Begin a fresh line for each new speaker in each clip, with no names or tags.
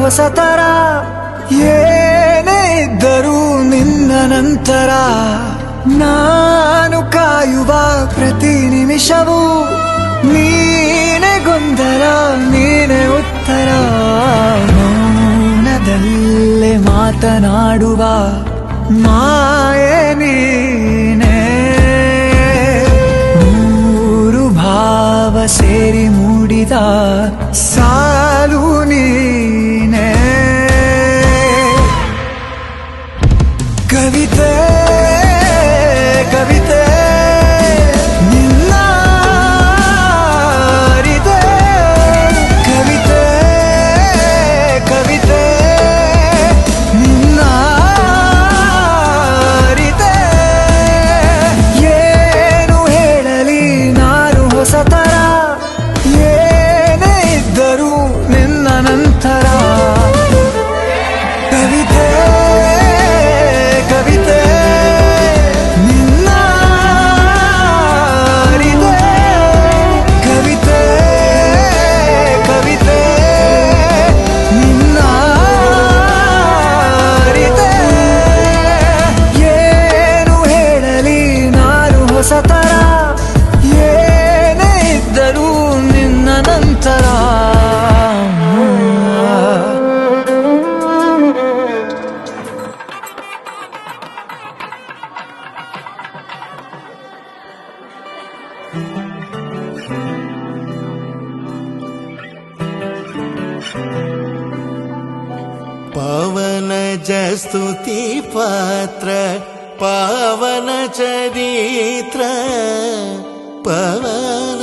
ಹೊಸತರ ಏನೇ ಇದ್ದರೂ ನಿನ್ನ ನಂತರ ನಾನು ಕಾಯುವ ಪ್ರತಿ ನಿಮಿಷವೂ ನೀನೆ ಗೊಂದಲ ನೀನೆ ಉತ್ತರ ಮೌನದಲ್ಲೇ ಮಾತನಾಡುವ ಮಾಯೆ ನೀನೆ ಮೂರು ಭಾವ ಸೇರಿ ಮೂಡಿದ ಸಾಲು ನೀನೆ ಕವಿತೆ ಕವಿತೆ ನಿನ್ನ ಅರಿತೆ ಕವಿತೆ ಕವಿತೆ ನಿನ್ನ ಅರಿತೆ ಏನು ಹೇಳಲಿ ನಾನು ಹೊಸತರ ಏನೇ ಇದ್ದರೂ ನಿನ್ನ ನಂತರ ಕವಿತೆ ಕವಿತೆ ನಿನ್ನ ಅರಿತೆ ಕವಿತೆ ಕವಿತೆ ನಿನ್ನ ಅರಿತೆ ಏನು ಹೇಳಲಿ ನಾನು ಹೊಸತರ ಏನೇ ಇದ್ದರೂ ನಿನ್ನ ನಂತರ
ಪವನ ಸ್ತುತಿ ಪಾತ್ರ ಪಾವನ ಚರಿತ್ರ ಪವನ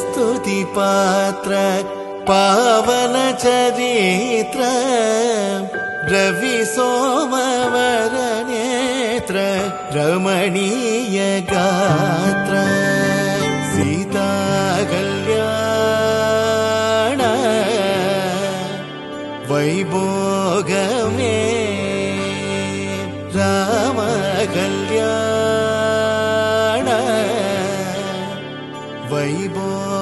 ಸ್ತುತಿ ಪಾತ್ರ ಪಾವನ ಚರಿತ್ರ ರವಿ ಸೋಮವರ ನೇತ್ರ ರಮಣೀಯ ಗಾತ್ರ ಸೀತಾ ಕಲ್ಯಾಣ ವೈಭೋಗಮೇ ರಾಮ ಕಲ್ಯಾಣ ವೈಭೋಗ